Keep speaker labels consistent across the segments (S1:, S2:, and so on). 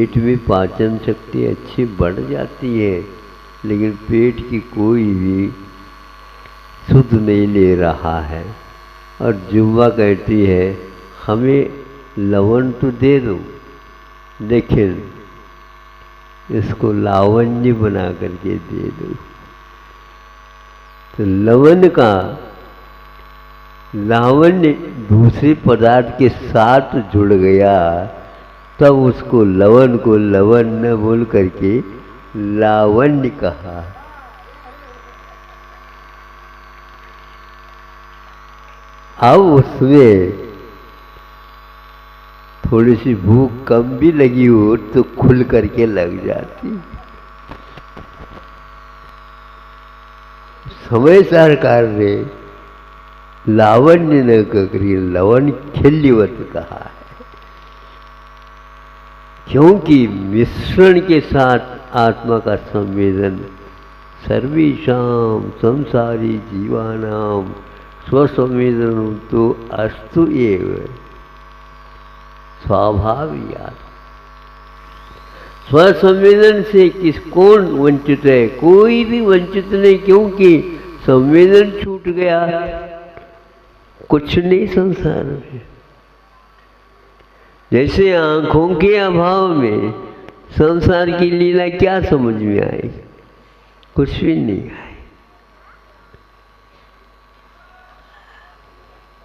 S1: पेट में पाचन शक्ति अच्छी बढ़ जाती है, लेकिन पेट की कोई भी सुध नहीं ले रहा है। और जुम्मा कहती है हमें लवण तो दे दो, लेकिन इसको लावण्य बना करके दे दो। तो लवण का लावण्य दूसरे पदार्थ के साथ जुड़ गया, तब उसको लवण को लवण न बोल करके लावण्य कहा। अब उसमें थोड़ी सी भूख कम भी लगी हो तो खुल करके लग जाती। समय सरकार ने लावण्य न करी लवण खिल्यवत कहा है, क्योंकि मिश्रण के साथ आत्मा का संवेदन सर्वेषां संसारी जीवानां स्वसंवेदन तो अस्तु एव स्वाभाविक। स्वसंवेदन से कौन वंचित है? कोई भी वंचित नहीं, क्योंकि संवेदन छूट गया, कुछ नहीं संसार में। जैसे आंखों के अभाव में संसार की लीला क्या समझ में आई? कुछ भी नहीं आई।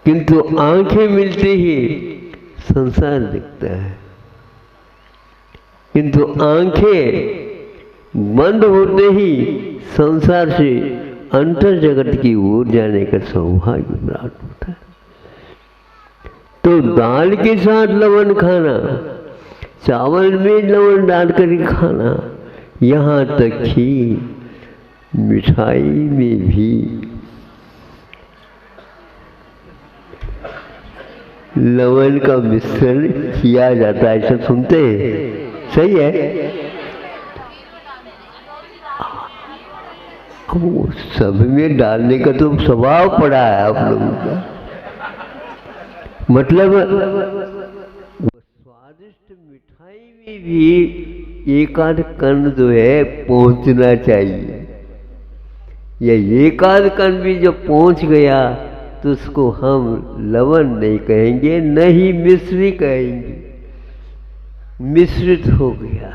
S1: किंतु आंखें मिलते ही संसार दिखता है, किंतु आंखें बंद होते ही संसार से अंतर जगत की ओर जाने का सौभाग्य प्राप्त होता है। तो दाल के साथ लवण खाना, चावल में लवण डालकर खाना, यहाँ तक कि मिठाई में भी लवण का मिश्रण किया जाता है। ऐसा सुनते हैं, सही है? अब सब में डालने का तो स्वभाव पड़ा है आप लोगों का। मतलब स्वादिष्ट मिठाई में भी एक आध कण जो है पहुंचना चाहिए। या एक आध कण भी जब पहुंच गया तो उसको हम लवण नहीं कहेंगे, न ही मिश्री कहेंगे। मिश्रित हो गया।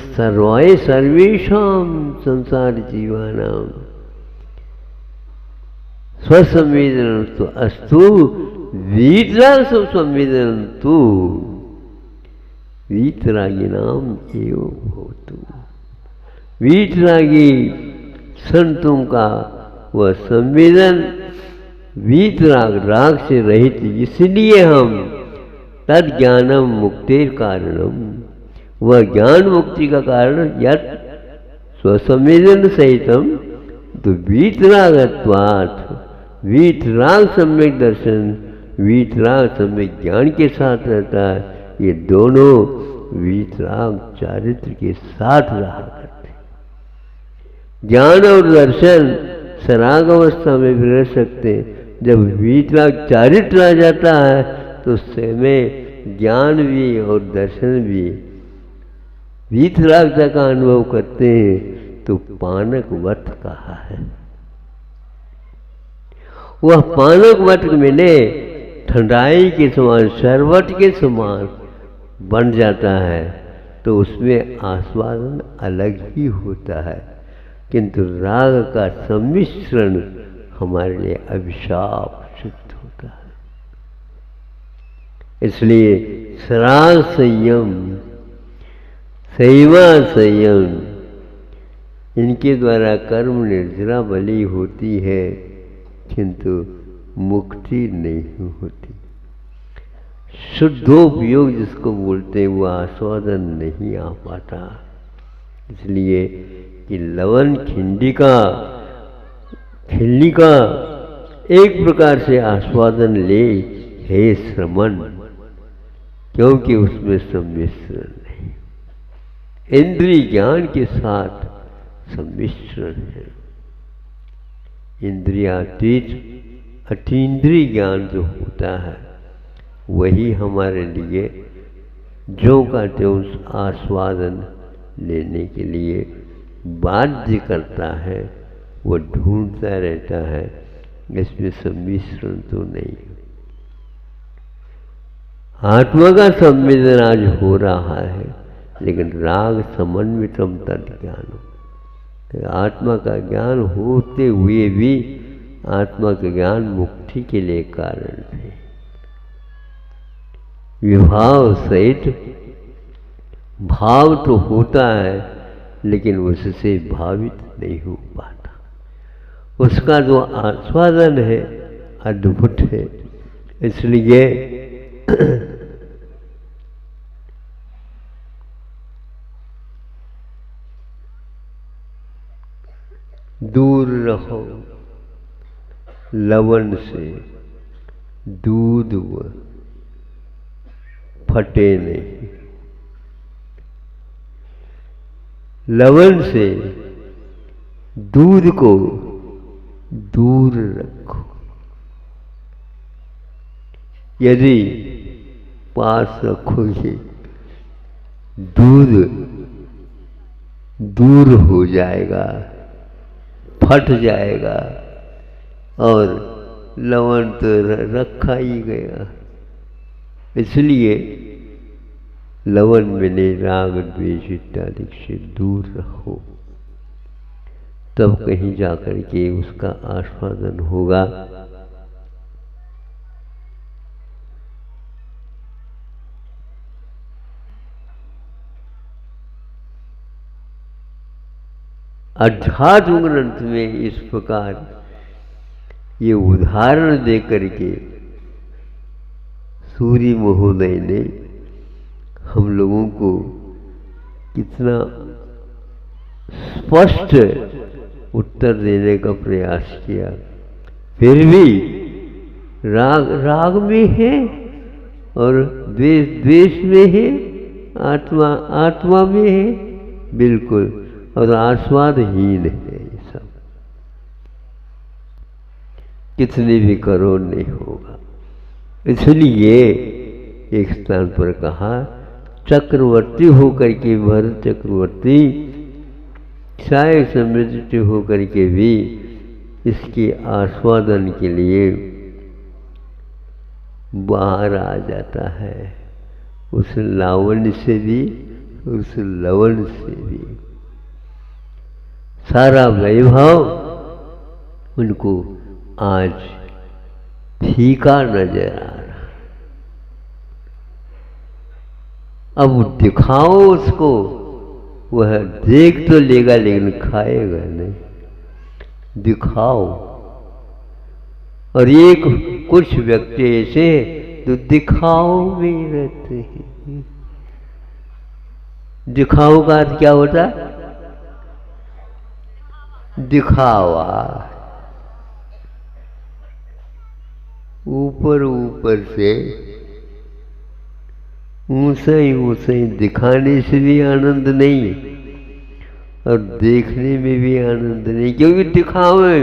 S1: सर्वाय सर्वेषां संसार जीवानां स्वसंवेदन तो अस्तु वीतराग संवेदन तो वीतरागिनां एव भवतु। वीतरागी संतों का वह संवेदन वीतराग राग से रहित, इसलिए हम तद ज्ञानम मुक्तिर कारणम, वह ज्ञान मुक्ति का कारण यत स्वसंवेदन सहितम तो वीतरागत्वात्, वीतराग सम्यक दर्शन, वीतराग सम्यक ज्ञान के साथ रहता है। ये दोनों वीतराग चारित्र के साथ रहा करते। ज्ञान और दर्शन सराग अवस्था में भी रह सकते हैं। जब वीतराग चारित्र आ जाता है तो उसमें ज्ञान भी और दर्शन भी वीतरागता का अनुभव करते हैं। तो पानक वत कहा है। वह पानक वत मिले ठंडाई के समान, शरबत के समान बन जाता है, तो उसमें आस्वादन अलग ही होता है। किंतु राग का सम्मिश्रण हमारे लिए अभिशाप सिद्ध होता है। इसलिए सराग संयम, संयमा संयम, इनके द्वारा कर्म निर्जरा बलि होती है, किंतु मुक्ति नहीं होती। शुद्धोपयोग जिसको बोलते हैं वो आस्वादन नहीं आ पाता। इसलिए कि लवण खिल्ली का एक प्रकार से आस्वादन ले है श्रमण, क्योंकि उसमें सम्मिश्रण नहीं, इंद्रिय ज्ञान के साथ सम्मिश्रण है। इंद्रियातीत अतीन्द्रिय ज्ञान जो होता है वही हमारे लिए ज्यों का त्यों आस्वादन लेने के लिए बाध्य करता है, वो ढूंढता रहता है। इसमें सम्मिश्रण तो नहीं। आत्मा का सम्मिलन आज हो रहा है, लेकिन राग समन्वितम तद ज्ञानम। आत्मा का ज्ञान होते हुए भी आत्मा का ज्ञान मुक्ति के लिए कारण है। विभाव सहित भाव तो होता है, लेकिन उससे भावित नहीं हो पाता। उसका जो आस्वादन है अद्भुत है। इसलिए दूर रहो लवण से, दूध फटे नहीं। लवण से दूध को दूर रखो। यदि पास रखोगे, दूध दूर हो जाएगा, फट जाएगा, और लवण तो रखा ही गया। इसलिए लवण मिले राग द्वेष इत्यादि से दूर रहो, तब कहीं जाकर के उसका आस्वादन होगा। अध्यात्म ग्रंथ में इस प्रकार ये उदाहरण दे करके सूर्य महोदय ने हम लोगों को कितना स्पष्ट उत्तर देने का प्रयास किया। फिर भी राग राग में है और द्वेष द्वेष में है, आत्मा आत्मा में है, बिल्कुल, और आस्वादहीन है। ये सब कितने भी करो नहीं होगा। इसलिए एक स्थान पर कहा, चक्रवर्ती होकर के भरत चक्रवर्ती साय समृद्ध होकर के भी इसके आस्वादन के लिए बाहर आ जाता है, उस लावण्य से भी, उस लवण से भी। सारा वैभव उनको आज फीका नजर आ रहा। अब दिखाओ उसको, वह देख तो लेगा लेकिन खाएगा नहीं। दिखाओ। और एक कुछ व्यक्ति ऐसे तो दिखाओ में रहते हैं। दिखाओ का अर्थ क्या होता? दिखावा। ऊपर ऊपर से ऊंचा ही दिखाने से भी आनंद नहीं, और देखने में भी आनंद नहीं, क्योंकि दिखावे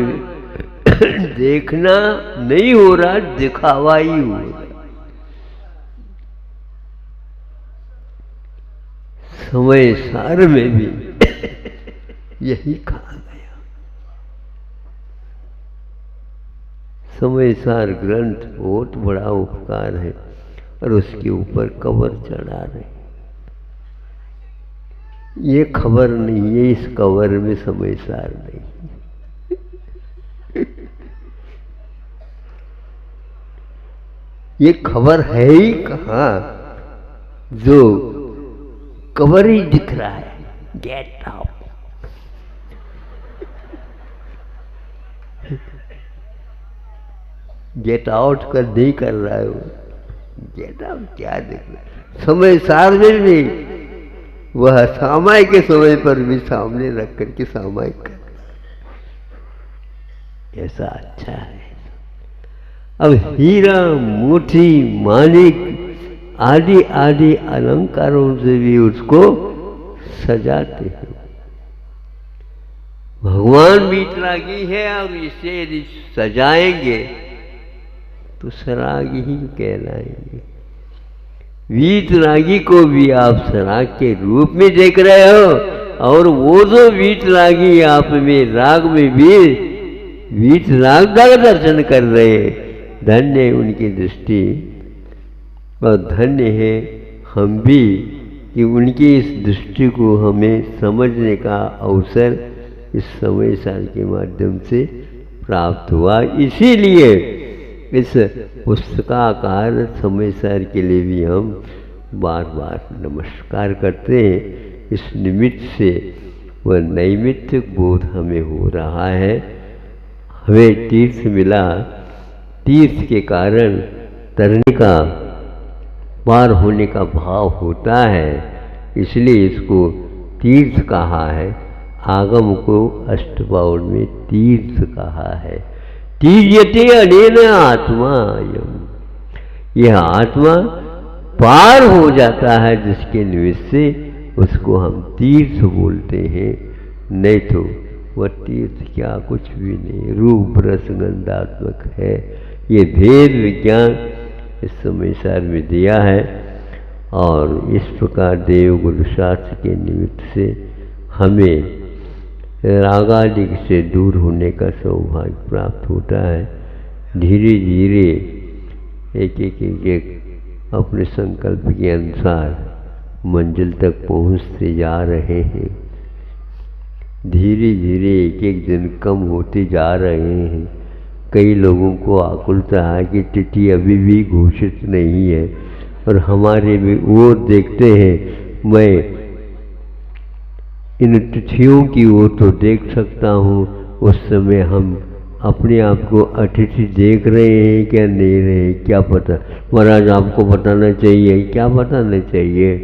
S1: देखना नहीं हो रहा, दिखावा ही हो रहा। समय सार में भी यही कहा गया। समय सार ग्रंथ बहुत बड़ा उपकार है, और उसके ऊपर कवर चढ़ा रहे। ये खबर नहीं है, इस कवर में समय सार नहीं। ये खबर है ही कहाँ, जो कवर ही दिख रहा है। Get out. गेट आउट कर नहीं कर रहा है वो। गेट आउट क्या दिख रहा है? समय सार में भी वह सामायिक के समय पर भी सामने रख करके सामायिक कर, ऐसा अच्छा है। अब हीरा मोती मानिक आदि आदि अलंकारों से भी उसको सजाते हैं। भगवान भी सरागी है, और इसे यदि सजाएंगे तो सरागी ही कहलाएंगे। वीतरागी को भी आप सराग के रूप में देख रहे हो, और वो जो वीतरागी आप में राग में भी वीतराग का दर्शन कर रहे हैं। धन्य है उनकी दृष्टि, और धन्य है हम भी कि उनकी इस दृष्टि को हमें समझने का अवसर इस समय सार के माध्यम से प्राप्त हुआ। इसीलिए इस पुस्तकाकार समय सार के लिए भी हम बार बार नमस्कार करते हैं। इस निमित्त से वह नैमित्तिक बोध हमें हो रहा है। हमें तीर्थ मिला, तीर्थ के कारण तरने का, पार होने का भाव होता है, इसलिए इसको तीर्थ कहा है। आगम को अष्टबाउल में तीर्थ कहा है। तीर्यते अनेन आत्मायम, यह आत्मा पार हो जाता है जिसके निमित्त से उसको हम तीर्थ बोलते हैं। नहीं तो वह तीर्थ क्या, कुछ भी नहीं, रूप रस गंधात्मक है। ये भेद विज्ञान इस समय सार में दिया है, और इस प्रकार देव गुरु शास्त्र के निमित्त से हमें रागादि से दूर होने का सौभाग्य प्राप्त होता है। धीरे धीरे एक एक एक एक अपने संकल्प के अनुसार मंजिल तक पहुंचते जा रहे हैं। धीरे धीरे एक एक दिन कम होते जा रहे हैं। कई लोगों को आकुलता है कि तिथि अभी भी घोषित नहीं है, और हमारे भी ओर देखते हैं। मैं इन तिथियों की ओर तो देख सकता हूँ, उस समय हम अपने आप को अतिथि देख रहे हैं क्या नहीं रहे, क्या पता। महाराज आपको बताना चाहिए, क्या बताना चाहिए?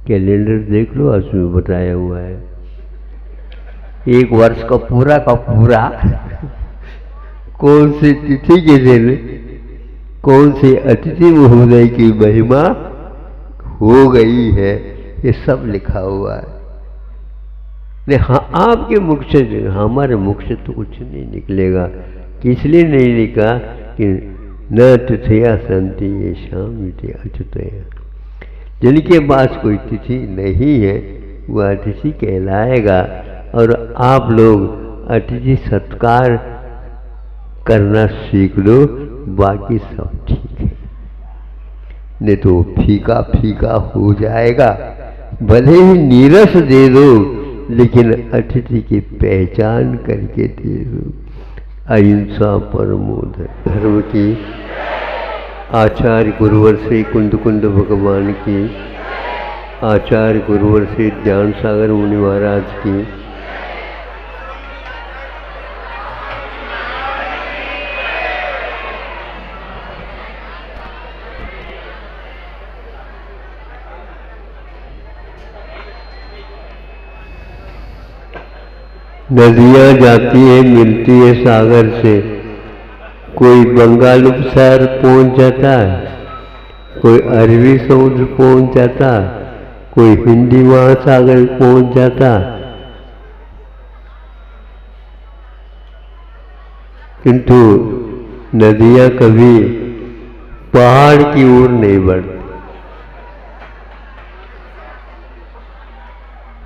S1: कैलेंडर देख लो, उसमें बताया हुआ है एक वर्ष का पूरा कौन सी तिथि के दिन कौन से अतिथि महोदय की महिमा हो गई है, ये सब लिखा हुआ है। नहीं, हाँ, आपके मुख से, हमारे मुख से तो कुछ नहीं निकलेगा। इसलिए नहीं लिखा कि न तिथिया संति ये शाम अच्युतया। जिनके पास कोई तिथि नहीं है वह अतिथि कहलाएगा। और आप लोग अतिथि सत्कार करना सीख लो, बाकी सब ठीक है। नहीं तो फीका फीका हो जाएगा। भले ही नीरस दे दो, लेकिन अतिथि की पहचान करके दे दो। अहिंसा परमो धर्म की, आचार्य गुरुवर श्री कुंद कुंद भगवान की, आचार्य गुरुवर श्री ज्ञान सागर मुनि महाराज की, नदियाँ जाती है, मिलती है सागर से। कोई बंगाल उपसागर पहुँच जाता है, कोई अरबी समुद्र पहुँच जाता, कोई हिंदी महासागर पहुँच जाता। किंतु नदियाँ कभी पहाड़ की ओर नहीं बढ़ती।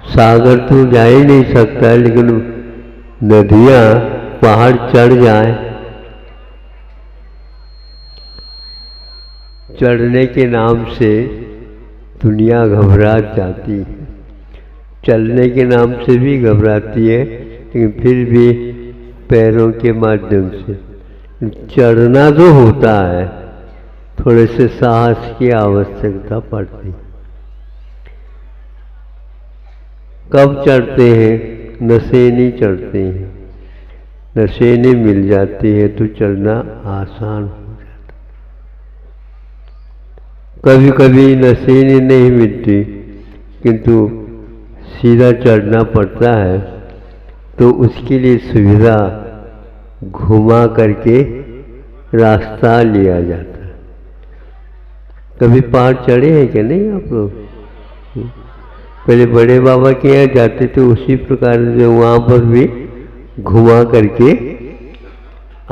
S1: सागर तो जा ही नहीं सकता, लेकिन नदियाँ पहाड़ चढ़ जाए, चढ़ने के नाम से दुनिया घबरा जाती है। चलने के नाम से भी घबराती है, लेकिन फिर भी पैरों के माध्यम से चढ़ना तो होता है। थोड़े से साहस की आवश्यकता पड़ती है। कब चढ़ते हैं? नशेनी चढ़ते हैं। नशेनी मिल जाती है तो चढ़ना आसान हो जाता। कभी कभी नशेनी नहीं मिलती, किंतु सीधा चढ़ना पड़ता है, तो उसके लिए सुविधा घुमा करके रास्ता लिया जाता है। कभी पहाड़ चढ़े हैं क्या? नहीं आप लोग? पहले बड़े बाबा के यहाँ जाते थे, उसी प्रकार से वहाँ पर भी घुमा करके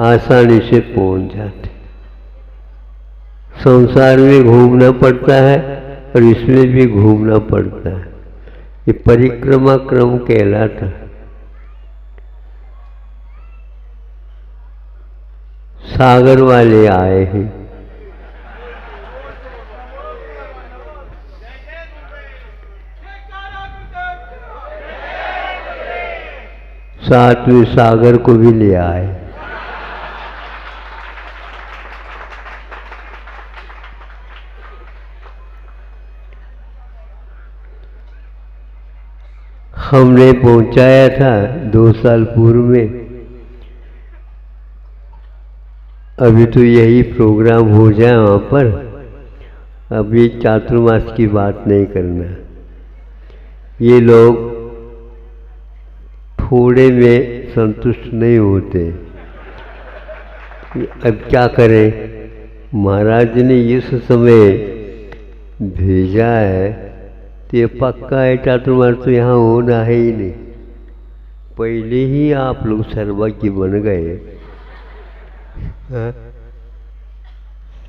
S1: आसानी से पहुँच जाते। संसार में घूमना पड़ता है और इसमें भी घूमना पड़ता है। ये परिक्रमा क्रम कहलाता है। सागर वाले आए हैं। साथ में सागर को भी ले आए। हमने पहुंचाया था 2 साल पूर्व में। अभी तो यही प्रोग्राम हो जाए वहाँ पर। अभी चातुर्मास की बात नहीं करना। ये लोग थोड़े में संतुष्ट नहीं होते। अब क्या करें, महाराज ने इस समय भेजा है तो ये पक्का है चातुर्मास तो यहाँ होना है ही नहीं। पहले ही आप लोग सर्वज्ञ बन गए।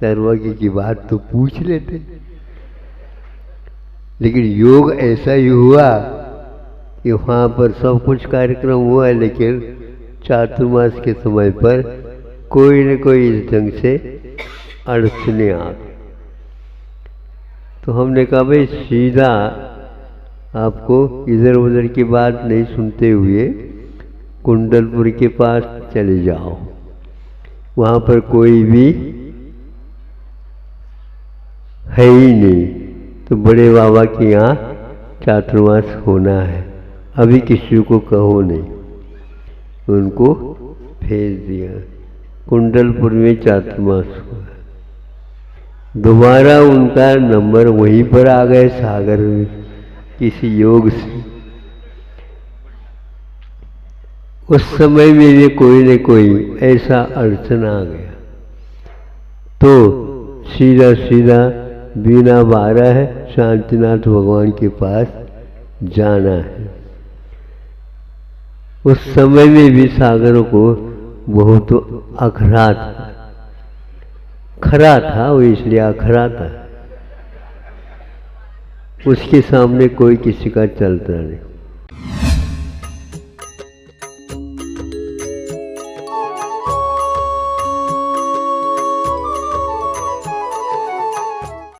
S1: सर्वज्ञ की बात तो पूछ लेते। लेकिन योग ऐसा ही हुआ कि वहाँ पर सब कुछ कार्यक्रम हुआ, लेकिन चातुर्मास के समय पर कोई न कोई इस ढंग से अड़चने आ गई। तो हमने कहा भाई सीधा आपको इधर उधर की बात नहीं सुनते हुए कुंडलपुर के पास चले जाओ। वहाँ पर कोई भी है ही नहीं, तो बड़े बाबा के यहाँ चातुर्मास होना है। अभी किसी को कहो नहीं। उनको भेज दिया। कुंडलपुर में चातुर्मास हुआ। दोबारा उनका नंबर वहीं पर आ गए सागर में किसी योग से। उस समय में भी कोई न कोई ऐसा अड़चन आ गया तो सीधा सीधा बिना 12 है शांतिनाथ भगवान के पास जाना है। उस समय में भी सागर को बहुत अखरा था। खरा था वो, इसलिए अखरा था। उसके सामने कोई किसी का चलता नहीं।